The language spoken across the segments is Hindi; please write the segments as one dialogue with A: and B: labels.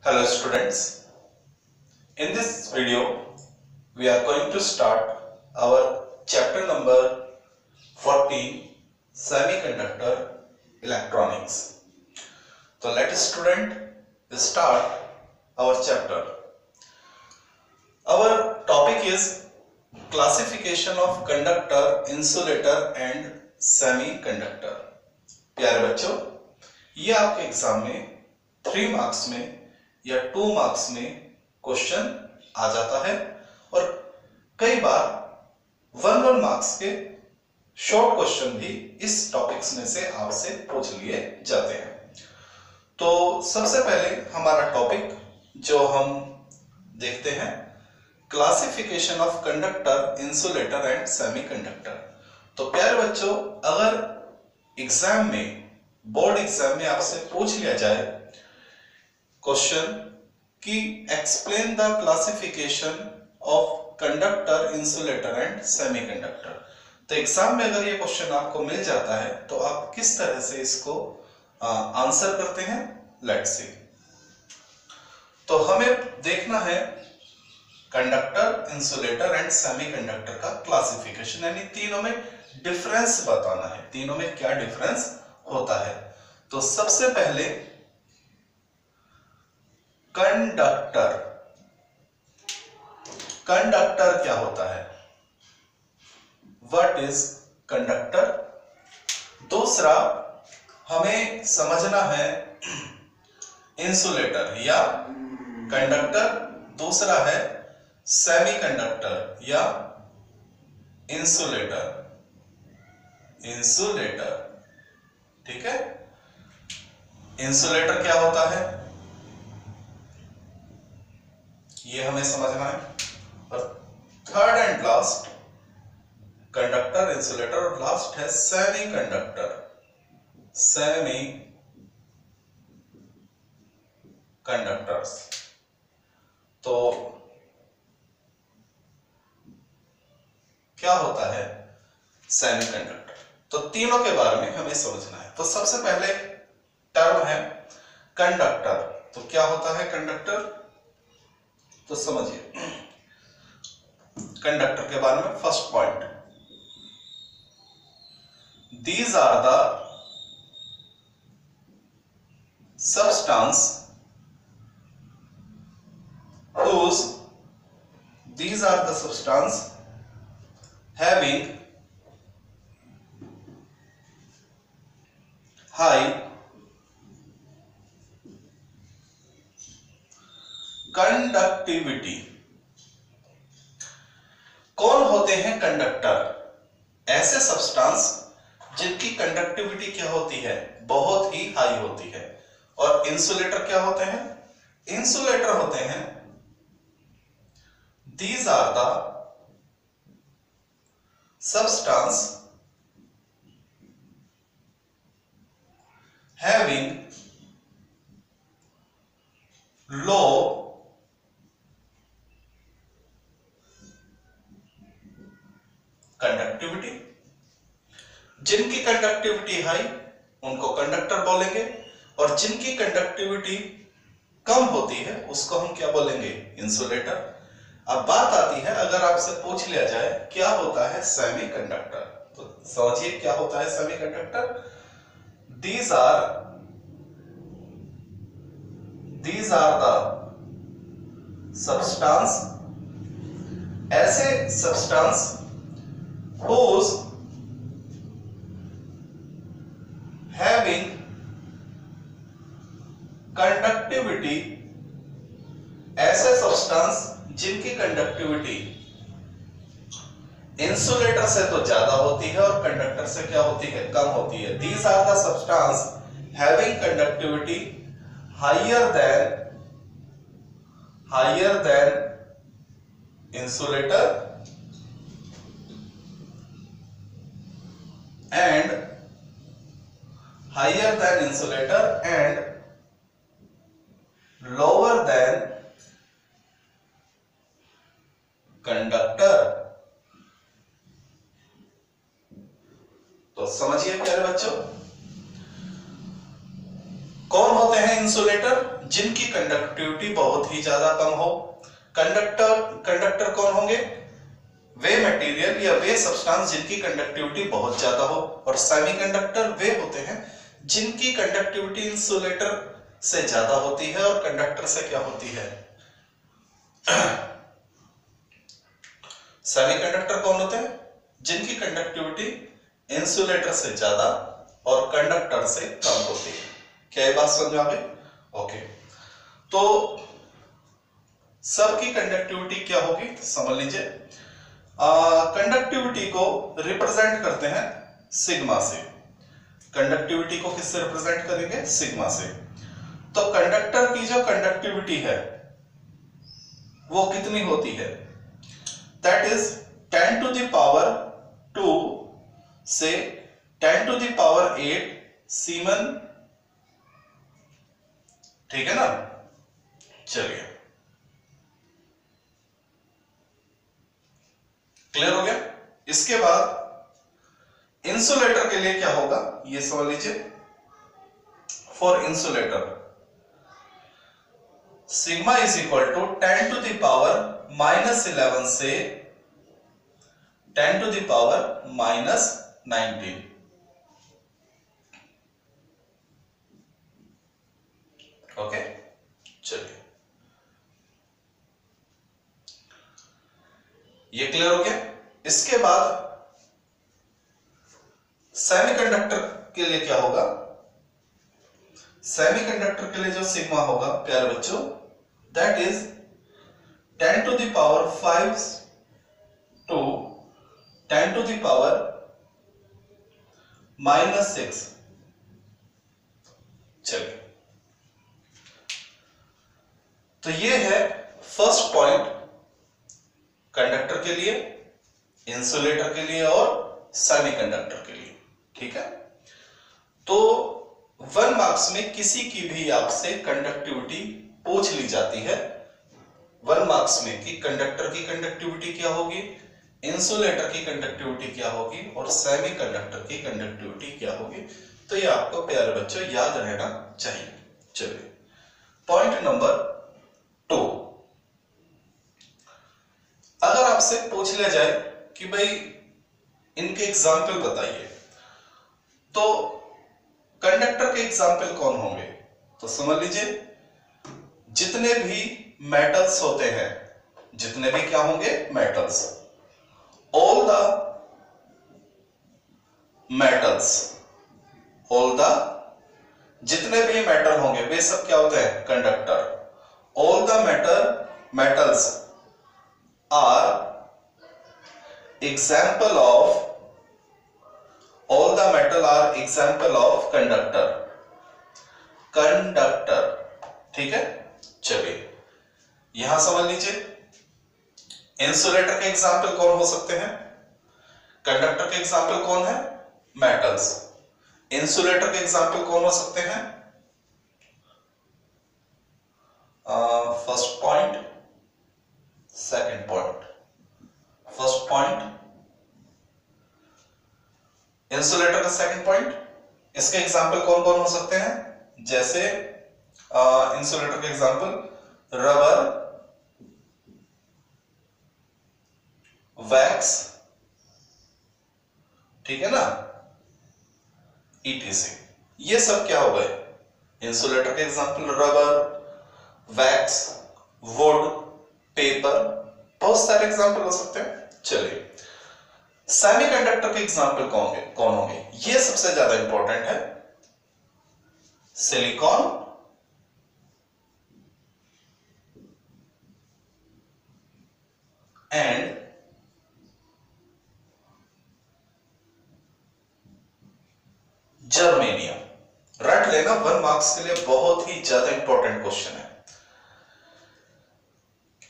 A: Hello students, in this video we are going to start our chapter number 14 Semiconductor Electronics. So let us student start our chapter. Our topic is classification of conductor, insulator and semiconductor. प्यारे बच्चों, ये आपके एग्जाम में 3 मार्क्स में या 2 मार्क्स में क्वेश्चन आ जाता है और कई बार 1 मार्क्स के शॉर्ट क्वेश्चन भी इस टॉपिक्स में से आपसे पूछ लिए जाते हैं। तो सबसे पहले हमारा टॉपिक जो हम देखते हैं, classification of conductor, insulator and semiconductor. तो प्यारे बच्चों, अगर एग्जाम में, बोर्ड एग्जाम में आपसे पूछ लिया जाए क्वेश्चन कि explain the classification of conductor, insulator and semiconductor, तो एग्जाम में अगर ये क्वेश्चन आपको मिल जाता है तो आप किस तरह से इसको आंसर करते हैं, लेट्स सी। तो हमें देखना है कंडक्टर, इंसुलेटर एंड सेमीकंडक्टर का क्लासिफिकेशन, यानी तीनों में डिफरेंस बताना है, तीनों में क्या डिफरेंस होता है। तो सबसे पहले कंडक्टर, कंडक्टर क्या होता है, व्हाट इज कंडक्टर। दूसरा हमें समझना है इंसुलेटर या कंडक्टर, दूसरा है सेमीकंडक्टर या इंसुलेटर, इंसुलेटर, ठीक है। इंसुलेटर क्या होता है ये हमें समझना है। और third and last conductor, insulator, और लास्ट है सेमीकंडक्टर, सेमी कंडक्टर्स। तो क्या होता है सेमीकंडक्टर, तो तीनों के बारे में हमें समझना है। तो सबसे पहले टर्म है कंडक्टर। तो क्या होता है कंडक्टर, तो समझिए कंडक्टर के बारे में। First point, these are the substance whose, these are the substance having high conductivity। कौन होते हैं कंडक्टर? ऐसे सब्सटेंस जिनकी कंडक्टिविटी क्या होती है, बहुत ही हाई होती है। और इंसुलेटर क्या होते हैं? इंसुलेटर होते हैं these are the substance having low conductivity। जिनकी कंडक्टिविटी हाई उनको कंडक्टर बोलेंगे, और जिनकी कंडक्टिविटी कम होती है उसको हम क्या बोलेंगे, इंसुलेटर। अब बात आती है, अगर आपसे पूछ लिया जाए क्या होता है सेमीकंडक्टर, तो समझिए क्या होता है semiconductor. These are the substance, ऐसे सब्सटेंस whose having कंडक्टिविटी, ऐसे सब्सटेंस जिनकी कंडक्टिविटी इंसुलेटर से तो ज्यादा होती है और कंडक्टर से क्या होती है, कम होती है। These are the substance having conductivity higher than insulator and higher than insulator and lower than conductor. तो समझिए प्यारे बच्चों, कौन होते हैं इंसुलेटर? जिनकी कंडक्टिविटी बहुत ही ज्यादा कम हो। कंडक्टर कौन होंगे? वे मटेरियल या वे सब्सटेंस जिनकी कंडक्टिविटी बहुत ज्यादा हो। और सेमीकंडक्टर वे होते हैं जिनकी कंडक्टिविटी इंसुलेटर से ज्यादा होती है और कंडक्टर से क्या होती है? सेमीकंडक्टर कौन होते हैं? जिनकी कंडक्टिविटी इंसुलेटर से ज्यादा और कंडक्टर से कम होती है। क्या ये बात समझ में आ गई? ओके, तो सबकी कंडक्टिविटी क्या होगी समझ लीजिए। कंडक्टिविटी को रिप्रेजेंट करते हैं सिग्मा से। कंडक्टिविटी को किससे रिप्रेजेंट करेंगे? सिग्मा से। तो कंडक्टर की जो कंडक्टिविटी है वो कितनी होती है? That is 10 to the power 2 से 10 to the power 8 सीमन। ठीक है ना? चलिए, क्लियर हो गया। इसके बाद इंसुलेटर के लिए क्या होगा ये समझ लीजिए। For insulator sigma is equal to 10 to the power -11 से 10 to the power -19। ओके, चलिए ये क्लियर हो गया। इसके बाद सेमीकंडक्टर के लिए क्या होगा? सेमीकंडक्टर के लिए जो सिग्मा होगा प्यारे बच्चों, that is 10 to the power 5 to 10 to the power -6। चलिए, तो ये है फर्स्ट पॉइंट कंडक्टर के लिए, इंसुलेटर के लिए और सेमीकंडक्टर के लिए। ठीक है, तो 1 मार्क्स में किसी की भी आपसे कंडक्टिविटी पूछ ली जाती है 1 मार्क्स में कि कंडक्टर की कंडक्टिविटी क्या होगी, इंसुलेटर की कंडक्टिविटी क्या होगी और सेमीकंडक्टर की कंडक्टिविटी क्या होगी। तो ये आपको प्यारे बच्चों याद रहना चाहिए। चलिए, पॉइंट नंबर 2, अगर आपसे पूछ लिया जाए कि भाई इनके एग्जाम्पल बताइए, तो कंडक्टर के एग्जाम्पल कौन होंगे? तो समझ लीजिए जितने भी मेटल्स होते हैं, जितने भी क्या होंगे? Metals. All the metals, all the जितने भी मेटल होंगे वे सब क्या होते हैं? Conductor. All the metals are example of, all the metal are example of conductor। Conductor, ठीक है। चलिए यहां समझ लीजिए इंसुलेटर के एग्जाम्पल कौन हो सकते हैं? कंडक्टर के एग्जाम्पल कौन है? मेटल्स। इंसुलेटर के एग्जाम्पल कौन हो सकते हैं? First point, second point. First point insulator का सेकंड पॉइंट, इसके एग्जाम्पल कौन कौन हो सकते हैं? जैसे इंसुलेटर के एग्जाम्पल रबर, वैक्स, ठीक है ना, ETC। ये सब क्या हो गए? इंसुलेटर के example rubber, wax, would, paper, बहुत सारे एग्जाम्पल हो सकते हैं। चलिए सेमीकंडक्टर के एग्जाम्पल कौन होंगे? ये सबसे ज्यादा इंपॉर्टेंट है। Silicon, and germanium. रट लेना, 1 मार्क्स के लिए बहुत ही ज्यादा इंपॉर्टेंट क्वेश्चन है।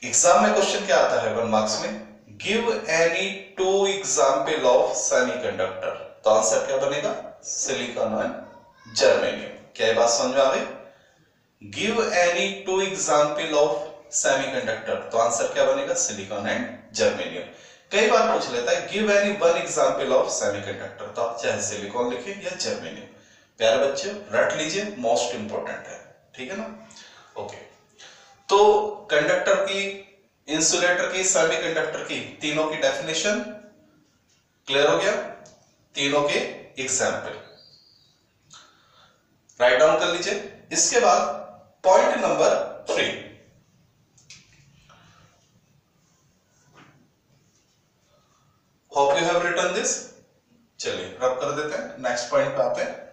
A: एग्जाम में क्वेश्चन क्या आता है 1 मार्क्स में? Give any 2 example of semiconductor. तो आंसर क्या बनेगा? Silicon and germanium. क्या ये बात समझ में आ गई? Give any 2 example of semiconductor, तो आंसर क्या बनेगा? Silicon and germanium. कई बार पूछ लेता है give any 1 example of semiconductor, तो आप चाहे सिलिकॉन लिखिए या जर्मेनियम, प्यारे बच्चे रट लीजिए, मोस्ट इंपॉर्टेंट है, ठीक है ना। ओके, तो कंडक्टर की, इंसुलेटर की, सेमीकंडक्टर की तीनों की डेफिनेशन क्लियर हो गया, तीनों के एग्जाम्पल राइट डाउन कर लीजिए। इसके बाद point number 3, hope you have written this. चलिए रब कर देते हैं, नेक्स्ट पॉइंट पे आते हैं।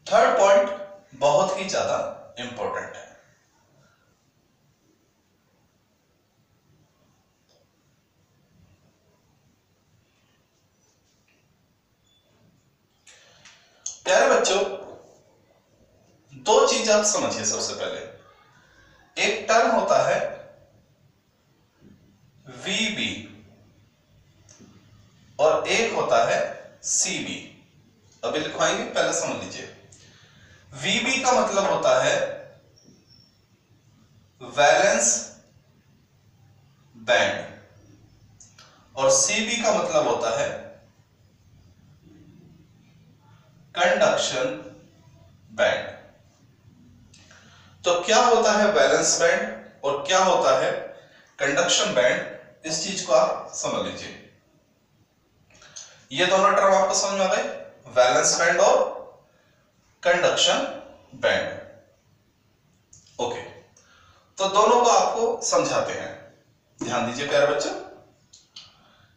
A: थर्ड पॉइंट बहुत ही ज्यादा इंपॉर्टेंट है। प्यारे बच्चों, दो चीज आप समझिए। सबसे पहले एक टर्म होता है VB और एक होता है CB। अभी लिखवाएंगे, पहले समझ लीजिए। VB का मतलब होता है वैलेंस बैंड और CB का मतलब होता है कंडक्शन बैंड। तो क्या होता है वैलेंस बैंड और क्या होता है कंडक्शन बैंड, इस चीज को आप समझ लीजिए। ये दोनों टर्म आपको समझ में आ गए, वैलेंस बैंड और कंडक्शन बैंड। ओके, तो दोनों को आपको समझाते हैं, ध्यान दीजिए प्यारे बच्चों।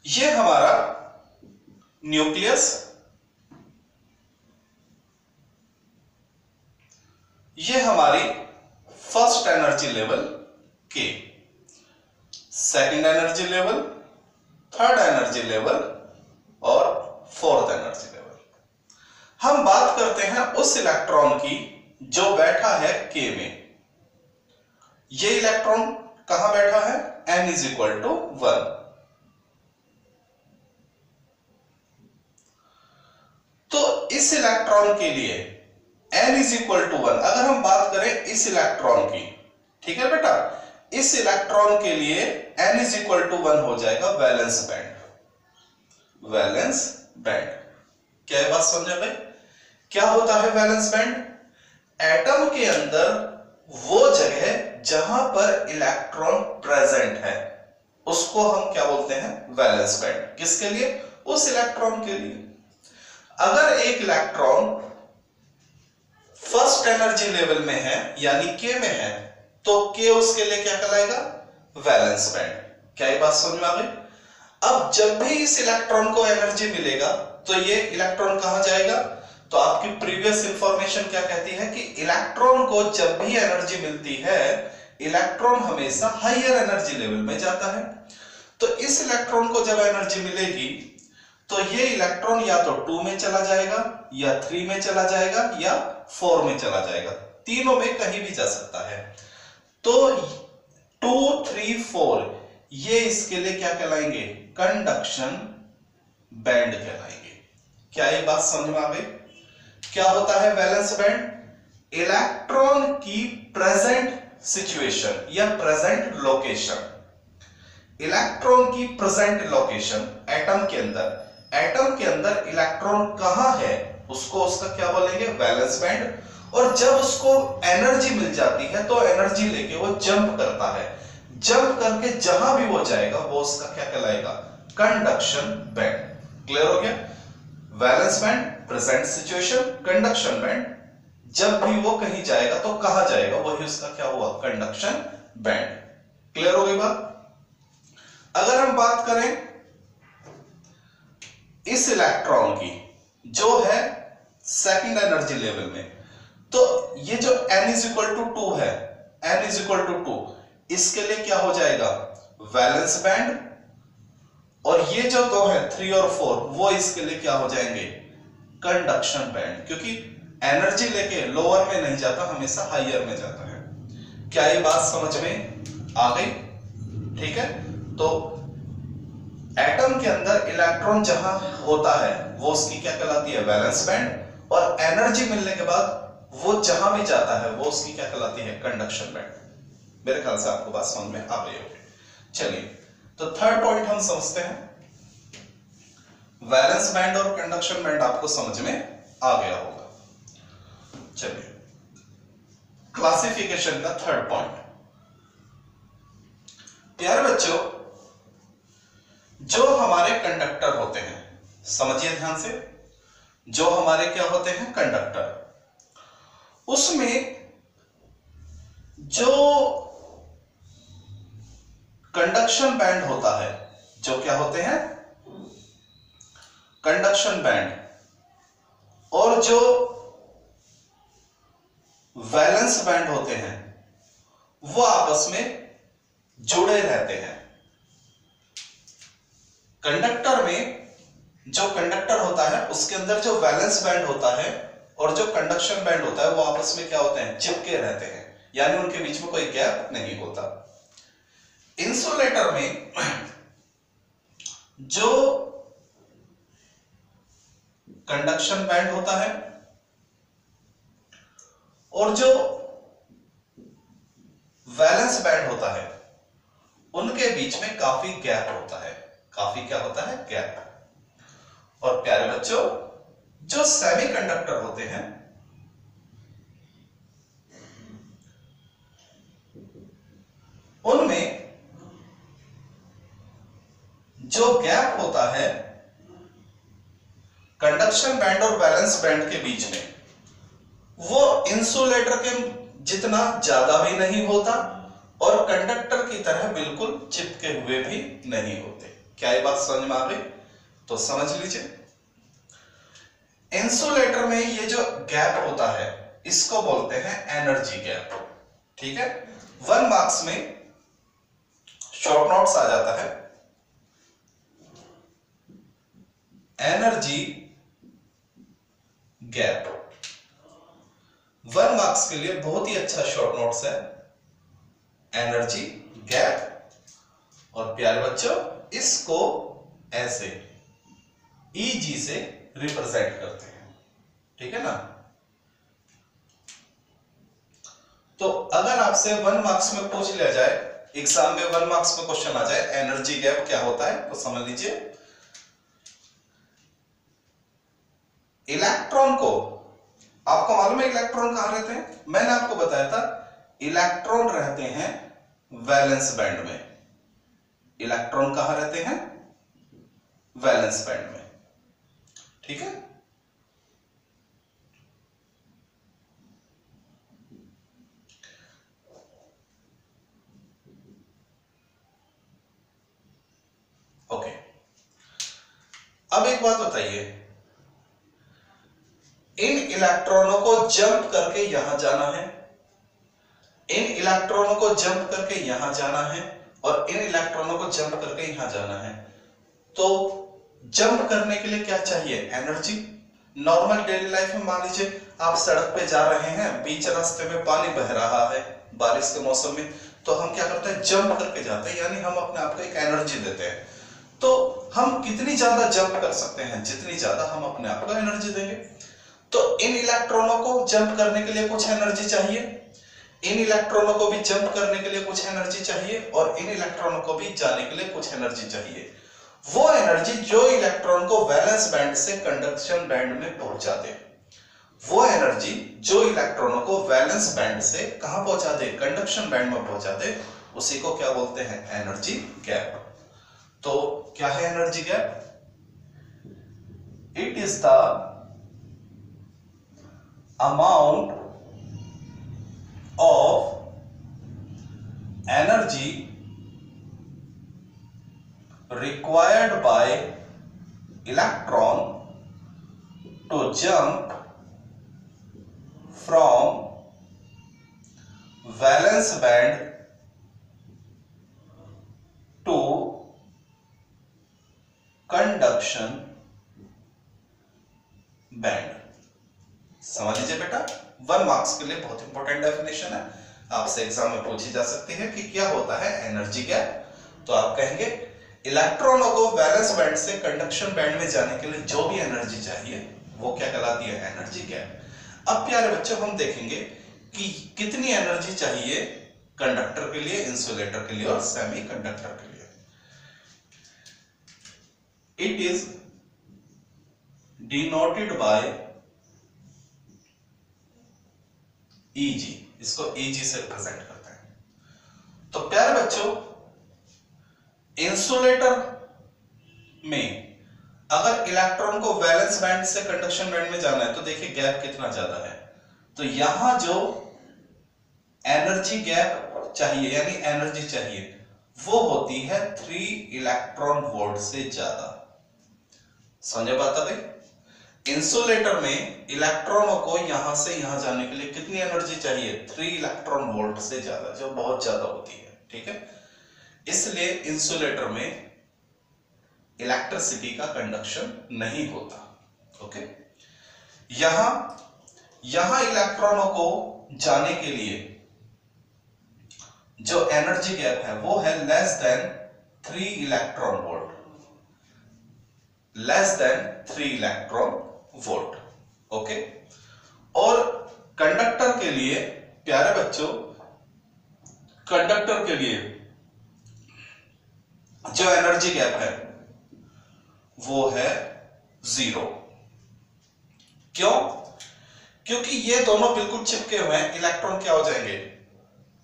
A: ये हमारा न्यूक्लियस, ये हमारी first energy level K, second energy level, third energy level और फोर्थ एनर्जी लेवल। हम बात करते हैं उस इलेक्ट्रॉन की जो बैठा है K में। ये इलेक्ट्रॉन कहां बैठा है? n is equal to 1। तो इस इलेक्ट्रॉन के लिए n इज इक्वल टू 1, अगर हम बात करें इस इलेक्ट्रॉन की, ठीक है बेटा, इस इलेक्ट्रॉन के लिए n इज इक्वल टू 1 हो जाएगा वैलेंस बैंड। वैलेंस बैंड, क्या ये बात समझ में? क्या होता है वैलेंस बैंड? एटम के अंदर वो जगह जहां पर इलेक्ट्रॉन प्रेजेंट है उसको हम क्या बोलते हैं? Valence band. किसके लिए? उस इलेक्ट्रॉन के लिए। अगर एक इलेक्ट्रॉन फर्स्ट एनर्जी लेवल में है यानी K में है, तो K उसके लिए क्या कहलाएगा? Valence band. क्या ये बात समझ में आ गई? अब जब भी इस इलेक्ट्रॉन को एनर्जी मिलेगा तो ये इलेक्ट्रॉन कहां जाएगा? तो आपकी प्रीवियस इंफॉर्मेशन क्या कहती है कि इलेक्ट्रॉन को जब भी एनर्जी मिलती है, इलेक्ट्रॉन हमेशा हायर एनर्जी लेवल में जाता है। तो इस इलेक्ट्रॉन को जब एनर्जी मिलेगी तो ये इलेक्ट्रॉन या तो 2 में चला जाएगा या 3 में चला जाएगा या 4 में चला जाएगा, तीनों में कहीं भी जा सकता है। तो 2, 3, 4 ये इसके लिए क्या कहलाएंगे? कंडक्शन बैंड कहलाएंगे। क्या ये बात समझ में आ गई? क्या होता है वैलेंस बैंड? इलेक्ट्रॉन की प्रेजेंट सिचुएशन या प्रेजेंट लोकेशन, इलेक्ट्रॉन की प्रेजेंट लोकेशन एटम के अंदर, एटम के अंदर इलेक्ट्रॉन कहां है उसको उसका क्या बोलेंगे? Valence band. और जब उसको एनर्जी मिल जाती है तो एनर्जी लेके वो जंप करता है, जंप करके जहां भी वो जाएगा वो उसका क्या कहलाएगा? Conduction band. क्लियर हो गया? Valence band present situation, conduction band जब भी वो कहीं जाएगा तो कहां जाएगा, वही उसका क्या हुआ? Conduction band. क्लियर हो गई बात? अगर हम बात करें इस इलेक्ट्रॉन की जो है सेकंड एनर्जी लेवल में, तो ये जो n इज इक्वल टू 2 है, n इज इक्वल टू 2, इसके लिए क्या हो जाएगा? Valence band. और ये जो दो है 3 और 4 वो इसके लिए क्या हो जाएंगे? कंडक्शन बैंड, क्योंकि एनर्जी लेके लोअर में नहीं जाता, हमेशा हायर में जाता है। क्या ये बात समझ में आ गई? ठीक है, तो एटम के अंदर इलेक्ट्रॉन जहां होता है वो उसकी क्या कहलाती है? Valence band. और एनर्जी मिलने के बाद वो जहां भी जाता है वो उसकी क्या कहलाती है? Conduction band. मेरे ख्याल से आपको बात समझ में आ रही होगी। चलिए, तो थर्ड पॉइंट हम समझते हैं। वैलेंस बैंड और कंडक्शन बैंड आपको समझ में आ गया होगा। चलिए क्लासिफिकेशन का थर्ड पॉइंट। प्यारे बच्चों, जो हमारे कंडक्टर होते हैं, समझिए ध्यान से, जो हमारे क्या होते हैं कंडक्टर, उसमें जो कंडक्शन बैंड होता है, जो क्या होते हैं कंडक्शन बैंड, और जो वैलेंस बैंड होते हैं, वो आपस में जुड़े रहते हैं। कंडक्टर में जो कंडक्टर होता है उसके अंदर जो वैलेंस बैंड होता है और जो कंडक्शन बैंड होता है वो आपस में क्या होते हैं, चिपके रहते हैं, यानी उनके बीच में कोई गैप नहीं होता। इंसुलेटर में जो कंडक्शन बैंड होता है और जो वैलेंस बैंड होता है उनके बीच में काफी गैप होता है, काफी क्या होता है, गैप। और प्यारे बच्चों, जो सेमीकंडक्टर होते हैं उनमें जो गैप होता है कंडक्शन बैंड और वैलेंस बैंड के बीच में, वो इंसुलेटर के जितना ज्यादा भी नहीं होता और कंडक्टर की तरह बिल्कुल चिपके हुए भी नहीं होते। क्या ये बात समझ में आ गई? तो समझ लीजिए, इंसुलेटर में ये जो गैप होता है इसको बोलते हैं एनर्जी गैप। ठीक है, 1 मार्क्स में शॉर्ट नोट्स आ जाता है एनर्जी गैप। 1 मार्क्स के लिए बहुत ही अच्छा शॉर्ट नोट्स है एनर्जी गैप। और प्यारे बच्चों, इसको ऐसे EG से रिप्रेजेंट करते हैं, ठीक है ना। तो अगर आपसे 1 मार्क्स में पूछ लिया जाए, एग्जाम में 1 मार्क्स में क्वेश्चन आ जाए एनर्जी गैप क्या होता है, तो समझ लीजिए इलेक्ट्रॉन को, आपको मालूम है इलेक्ट्रॉन कहां रहते हैं? मैंने आपको बताया था इलेक्ट्रॉन रहते हैं वैलेंस बैंड में। इलेक्ट्रॉन कहां रहते हैं? वैलेंस बैंड में, ठीक है। ओके, अब एक बात बताइए, इन इलेक्ट्रॉनों को जंप करके यहां जाना है, इन इलेक्ट्रॉनों को जंप करके यहां जाना है, और इन इलेक्ट्रॉनों को जंप करके यहां जाना है। तो जंप करने के लिए क्या चाहिए? एनर्जी। नॉर्मल डेली लाइफ में मान लीजिए आप सड़क पे जा रहे हैं, बीच रास्ते में पानी बह रहा है बारिश के मौसम में, तो हम क्या करते हैं? जंप करके जाते हैं, यानी हम अपने आप को एक एनर्जी देते हैं। तो हम कितनी ज्यादा जंप कर सकते हैं? जितनी ज्यादा हम अपने आप को एनर्जी देंगे। तो इन इलेक्ट्रॉनों को जंप करने के लिए कुछ एनर्जी चाहिए, इन इलेक्ट्रॉनों को भी जंप करने के लिए कुछ एनर्जी चाहिए, और इन इलेक्ट्रॉनों को भी जाने के लिए कुछ एनर्जी चाहिए। वो एनर्जी जो इलेक्ट्रॉन को वैलेंस बैंड से कंडक्शन बैंड में पहुंचा दे, वो एनर्जी जो इलेक्ट्रॉनों को वैलेंस बैंड से कहां पहुंचा दे? कंडक्शन बैंड में पहुंचा दे, उसी को क्या बोलते हैं? Energy gap. तो क्या है energy gap? It is the amount of energy required by electron to jump from valence band to conduction band। समझ लीजिए बेटा, 1 मार्क्स के लिए बहुत इंपॉर्टेंट डेफिनेशन है, आपसे एग्जाम में पूछी जा सकती है कि क्या होता है एनर्जी गैप। तो आप कहेंगे इलेक्ट्रॉनों को वैलेंस बैंड से कंडक्शन बैंड में जाने के लिए जो भी एनर्जी चाहिए वो क्या कहलाती है? Energy gap. अब प्यारे बच्चों, हम देखेंगे कि कितनी एनर्जी चाहिए कंडक्टर के लिए, इंसुलेटर के लिए और सेमीकंडक्टर के लिए। It is denoted by Eg, इसको Eg से रिप्रेजेंट करते हैं। तो प्यारे बच्चों, इंसुलेटर में अगर इलेक्ट्रॉन को वैलेंस बैंड से कंडक्शन बैंड में जाना है तो देखिए गैप कितना ज्यादा है। तो यहां जो एनर्जी गैप चाहिए यानी एनर्जी चाहिए वो होती है 3 इलेक्ट्रॉन वोल्ट से ज्यादा। समझे बात अभी? इंसुलेटर में इलेक्ट्रॉनों को यहां से यहां जाने के लिए कितनी एनर्जी चाहिए? 3 इलेक्ट्रॉन वोल्ट से ज्यादा, जो बहुत ज्यादा होती है। ठीक है, इसलिए इंसुलेटर में इलेक्ट्रिसिटी का कंडक्शन नहीं होता। ओके, यहां इलेक्ट्रॉनों को जाने के लिए जो एनर्जी गैप है वो है less than 3 electron volt, less than 3 electron volt. Okay, और कंडक्टर के लिए प्यारे बच्चों, कंडक्टर के लिए जो एनर्जी गैप है वो है 0। क्यों? क्योंकि ये दोनों बिल्कुल चिपके हुए हैं, इलेक्ट्रॉन क्या हो जाएंगे?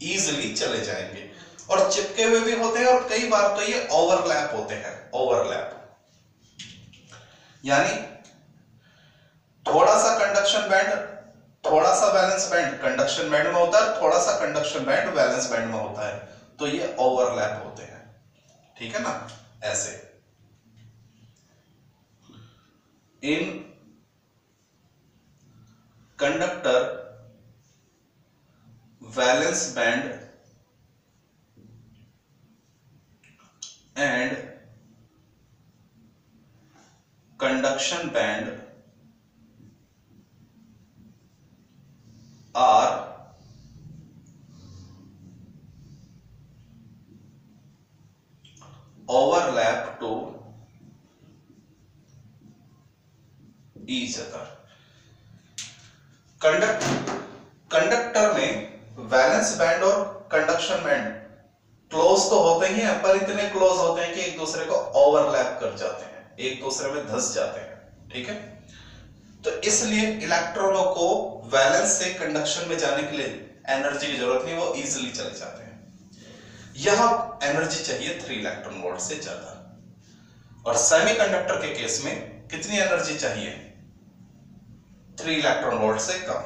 A: इजीली चले जाएंगे। और चिपके हुए भी होते हैं और कई बार तो ये ओवरलैप होते हैं। ओवरलैप यानी थोड़ा सा कंडक्शन बैंड, थोड़ा सा वैलेंस बैंड कंडक्शन बैंड में होता है, थोड़ा सा कंडक्शन बैंड वैलेंस बैंड में होता है, तो ये ओवरलैप होते हैं। ठीक है ना? ऐसे in conductor valence band and conduction band are overlap to each other. Conductor में वैलेंस बैंड और कंडक्शन बैंड क्लोज तो होते ही हैं, पर इतने क्लोज होते हैं कि एक दूसरे को ओवरलैप कर जाते हैं, एक दूसरे में धंस जाते हैं। ठीक है, तो इसलिए इलेक्ट्रॉनों को वैलेंस से कंडक्शन में जाने के लिए एनर्जी की जरूरत नहीं, वो इजीली चले जाते हैं। यहां एनर्जी चाहिए 3 इलेक्ट्रॉन वोल्ट से ज्यादा। और सेमीकंडक्टर के केस में कितनी एनर्जी चाहिए? 3 इलेक्ट्रॉन वोल्ट से कम।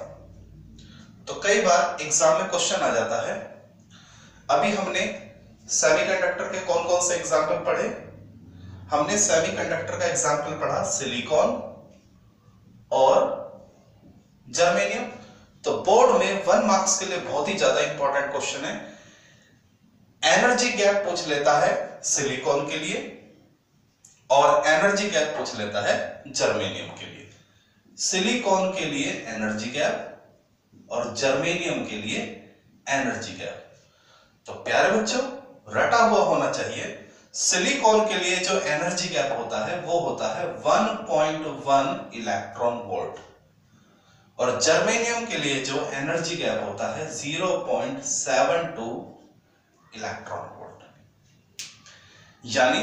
A: तो कई बार एग्जाम में क्वेश्चन आ जाता है। अभी हमने सेमीकंडक्टर के कौन कौन से एग्जाम्पल पढ़े? हमने सेमीकंडक्टर का एग्जाम्पल पढ़ा सिलिकॉन और जर्मेनियम। तो बोर्ड में 1 मार्क्स के लिए बहुत ही ज्यादा इंपॉर्टेंट क्वेश्चन है। एनर्जी गैप पूछ लेता है सिलिकॉन के लिए और एनर्जी गैप पूछ लेता है जर्मेनियम के लिए। सिलिकॉन के लिए एनर्जी गैप और जर्मेनियम के लिए एनर्जी गैप। तो प्यारे बच्चों, रटा हुआ होना चाहिए। सिलिकॉन के लिए जो एनर्जी गैप होता है वो होता है 1.1 इलेक्ट्रॉन वोल्ट और जर्मेनियम के लिए जो एनर्जी गैप होता है 0.72 इलेक्ट्रॉन वोल्ट। यानी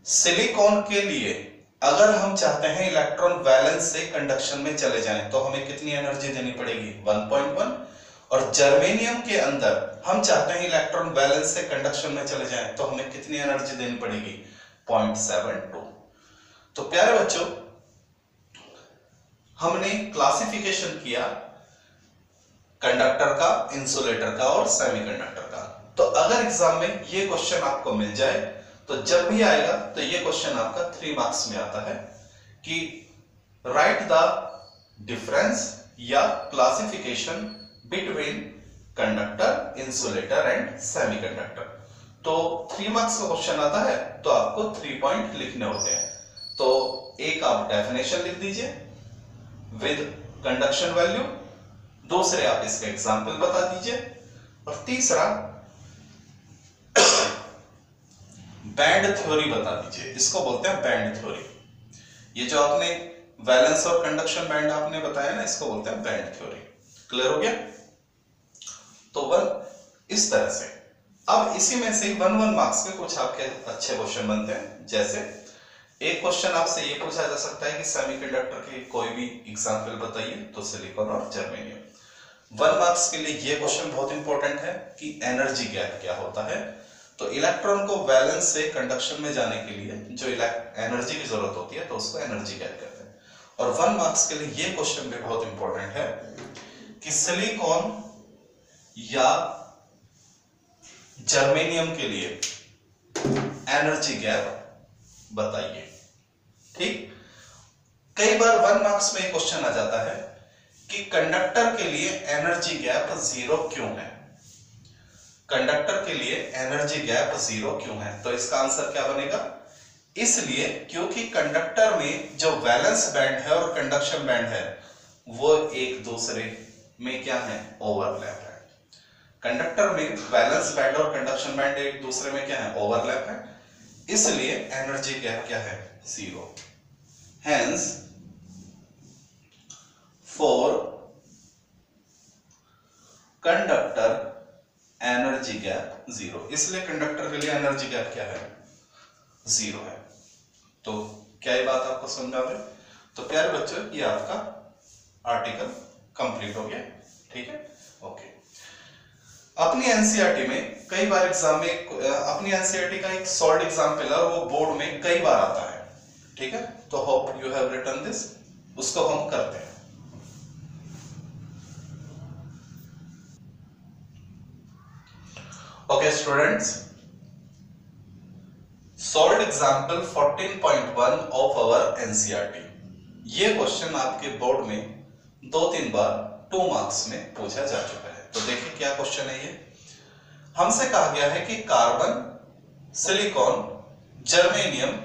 A: सिलिकॉन के लिए अगर हम चाहते हैं इलेक्ट्रॉन वैलेंस से कंडक्शन में चले जाएं तो हमें कितनी एनर्जी देनी पड़ेगी? 1.1। और जर्मेनियम के अंदर हम चाहते हैं इलेक्ट्रॉन वैलेंस से कंडक्शन में चले जाएं तो हमें कितनी एनर्जी देनी पड़ेगी? 0.72। तो प्यारे बच्चों, हमने क्लासिफिकेशन किया कंडक्टर का, इंसुलेटर का और सेमीकंडक्टर का। तो अगर एग्जाम में ये क्वेश्चन आपको मिल जाए तो जब भी आएगा तो ये क्वेश्चन आपका 3 मार्क्स में आता है कि राइट द डिफरेंस या classification between conductor, insulator and semiconductor. तो 3 मार्क्स का क्वेश्चन आता है तो आपको 3 पॉइंट लिखने होते हैं। तो एक आप डेफिनेशन लिख दीजिए विद कंडक्शन वैल्यू, दूसरे आप इसका एग्जांपल बता दीजिए और तीसरा बैंड थ्योरी बता दीजिए। इसको बोलते हैं बैंड थ्योरी। ये जो आपने वैलेंस और कंडक्शन बैंड आपने बताया ना, इसको बोलते हैं बैंड थ्योरी। क्लियर हो गया? तो 1 इस तरह से। अब इसी में से 1 मार्क्स के कुछ आपके अच्छे क्वेश्चन बनते हैं, जैसे एक क्वेश्चन आपसे ये पूछा जा सकता है कि सेमीकंडक्टर के कोई भी एग्जांपल बताइए, तो सिलिकॉन और जर्मेनियम। 1 मार्क्स के लिए ये क्वेश्चन बहुत इंपॉर्टेंट है कि एनर्जी गैप क्या होता है। तो इलेक्ट्रॉन को वैलेंस से कंडक्शन में जाने के लिए जो एनर्जी की जरूरत होती है, तो उसको एनर्जी गैप कहते हैं। और 1 मार्क्स के लिए ये क्वेश्चन भी बहुत इंपॉर्टेंट है कि सिलिकॉन या जर्मेनियम के लिए एनर्जी गैप बताइए। ठीक, कई बार 1 मार्क्स में क्वेश्चन आ जाता है कि कंडक्टर के लिए एनर्जी गैप 0 क्यों है। कंडक्टर के लिए एनर्जी गैप 0 क्यों है? तो इसका आंसर क्या बनेगा? इसलिए क्योंकि कंडक्टर में जो वैलेंस बैंड है और कंडक्शन बैंड है वो एक दूसरे में क्या है? ओवरलैप है। कंडक्टर में वैलेंस बैंड और कंडक्शन बैंड एक दूसरे में क्या है? ओवरलैप है। इसलिए एनर्जी गैप क्या है? 0। Hence, for conductor energy gap 0। इसलिए कंडक्टर के लिए एनर्जी गैप क्या है? 0 है। तो क्या ये बात आपको समझ आ गई? तो प्यारे बच्चों, ये आपका आर्टिकल कंप्लीट हो गया। ठीक है, ओके। अपनी एनसीईआरटी में कई बार एग्जाम में अपनी एनसीईआरटी का एक सॉल्व एग्जाम्पल है, वो बोर्ड में कई बार आता है। ठीक है, तो hope you have written this, उसको हम करते हैं। Okay students, solve example 14.1 of our NCERT. ये क्वेश्चन आपके बोर्ड में 2-3 बार 2 मार्क्स में पूछा जा चुका है। तो देखिए क्या क्वेश्चन है ये। हमसे कहा गया है कि कार्बन, सिलिकॉन, जर्मेनियम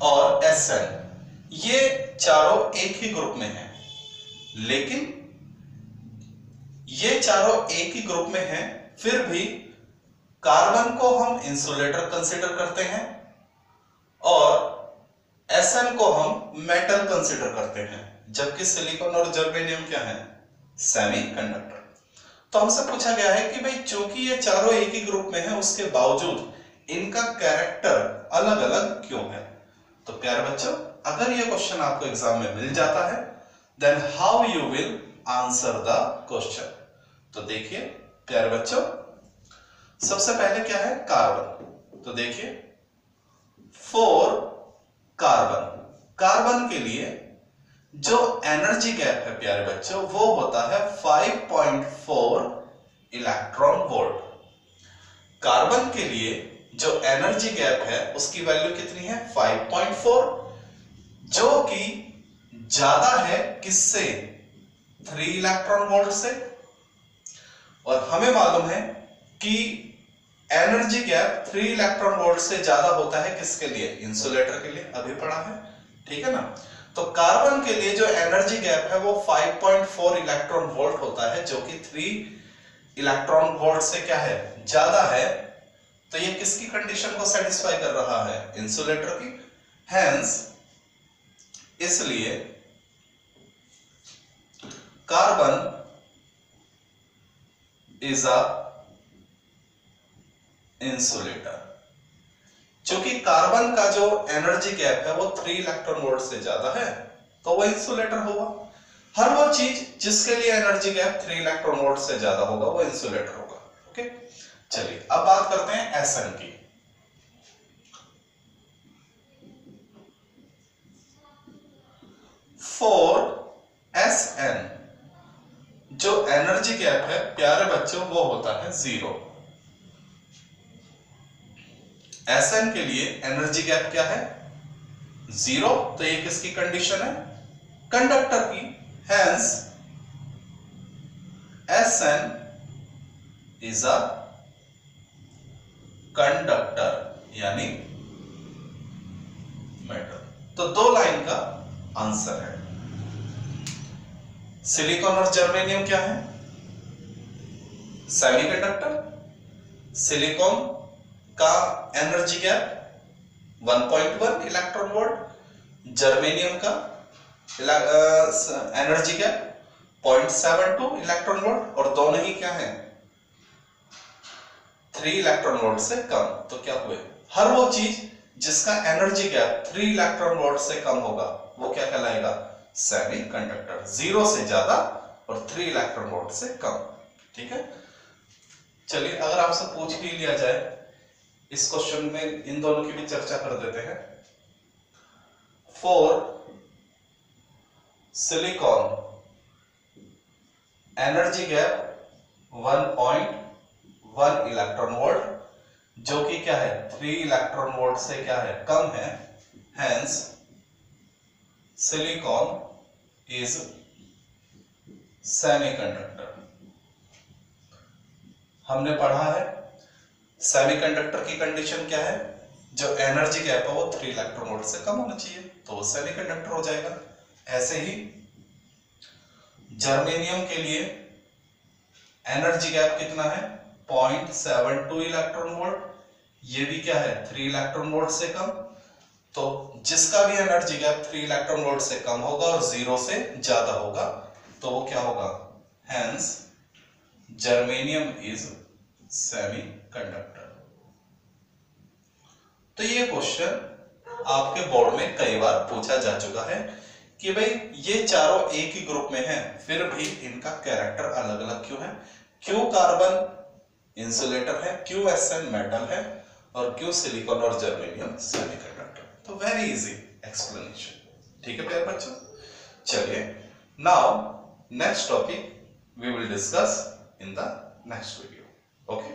A: और एसएन ये चारों एक ही ग्रुप में हैं, लेकिन ये चारों एक ही ग्रुप में हैं, फिर भी कार्बन को हम इंसुलेटर कंसीडर करते हैं और एसएन को हम मेटल कंसीडर करते हैं, जबकि सिलिकॉन और जर्मेनियम क्या है? सेमीकंडक्टर। तो हमसे पूछा गया है कि भाई चूंकि ये चारों एक ही ग्रुप में है, उसके बावजूद इनका कैरेक्टर अलग अलग क्यों है? तो प्यारे बच्चों, अगर ये क्वेश्चन आपको एग्जाम में मिल जाता है, then how you will answer the question. तो देखिए प्यारे बच्चों, सबसे पहले क्या है? कार्बन। तो देखिए, फॉर कार्बन के लिए जो एनर्जी गैप है प्यारे बच्चों, वो होता है 5.4 इलेक्ट्रॉन वोल्ट। कार्बन के लिए जो एनर्जी गैप है उसकी वैल्यू कितनी है? 5.4, जो कि ज्यादा है किससे? 3 इलेक्ट्रॉन वोल्ट से। और हमें मालूम है कि एनर्जी गैप 3 इलेक्ट्रॉन वोल्ट से ज्यादा होता है किसके लिए? इंसुलेटर के लिए, अभी पढ़ा है। ठीक है ना। तो कार्बन के लिए जो एनर्जी गैप है वो 5.4 इलेक्ट्रॉन वोल्ट होता है, जो कि 3 इलेक्ट्रॉन वोल्ट से क्या है? ज्यादा है। तो ये किसकी कंडीशन को सेटिस्फाई कर रहा है? इंसुलेटर की। हेंस, इसलिए कार्बन इज अ इंसुलेटर। क्योंकि कार्बन का जो एनर्जी गैप है वो 3 इलेक्ट्रॉन वोल्ट से ज्यादा है, तो वो इंसुलेटर होगा। हर वो चीज जिसके लिए एनर्जी गैप 3 इलेक्ट्रॉन वोल्ट से ज्यादा होगा वो इंसुलेटर होगा। ओके, चलिए अब बात करते हैं एसएन की। फॉर एसएन जो एनर्जी गैप है प्यारे बच्चों वो होता है 0। एसएन के लिए एनर्जी गैप क्या है? 0। तो ये किसकी कंडीशन है? कंडक्टर की। Hence SN is a conductor, यानी मेटल। तो 2 लाइन का आंसर है। सिलिकॉन और जर्मेनियम क्या है? सेमीकंडक्टर। सिलिकॉन का energy gap 1.1 electron volt, germanium का एनर्जी गैप 0.72 इलेक्ट्रॉन वोल्ट, और दोनों ही क्या है? 3 इलेक्ट्रॉन वोल्ट से कम। तो क्या हुए? हर वो चीज जिसका एनर्जी गैप 3 इलेक्ट्रॉन वोल्ट से कम होगा वो क्या कहलाएगा, सेमीकंडक्टर। 0 से ज्यादा और 3 इलेक्ट्रॉन वोल्ट से कम। ठीक है, चलिए अगर आपसे पूछ ही लिया जाए, इस क्वेश्चन में इन दोनों की भी चर्चा कर देते हैं। For silicon energy gap 1.1 electron volt, जो कि क्या है 3 इलेक्ट्रॉन वोल्ट से क्या है, कम है। Hence silicon is semiconductor. हमने पढ़ा है सेमीकंडक्टर की कंडीशन क्या है, जो एनर्जी गैप है वो 3 इलेक्ट्रॉन वोल्ट से कम होना चाहिए, तो वो सेमीकंडक्टर हो जाएगा। ऐसे ही जर्मेनियम के लिए एनर्जी गैप कितना है, 0.72 इलेक्ट्रॉन वोल्ट, ये भी क्या है 3 इलेक्ट्रॉन वोल्ट से कम। तो जिसका भी एनर्जी गैप 3 इलेक्ट्रॉन वोल्ट से कम होगा और 0 से ज्यादा होगा तो वो क्या होगा, हेंस जर्मेनियम इज सेमीकंडक्टर। तो ये क्वेश्चन आपके बोर्ड में कई बार पूछा जा चुका है कि भाई ये चारों एक ही ग्रुप में हैं, फिर भी इनका कैरेक्टर अलग अलग क्यों है। क्यों कार्बन इंसुलेटर है, क्यों एसएन मेटल है, और क्यों सिलिकॉन और जर्मेनियम सेमीकंडक्टर। तो वेरी इजी एक्सप्लेनेशन। ठीक है प्यारे बच्चों, चलिए now next topic we will discuss in the next video. Okay.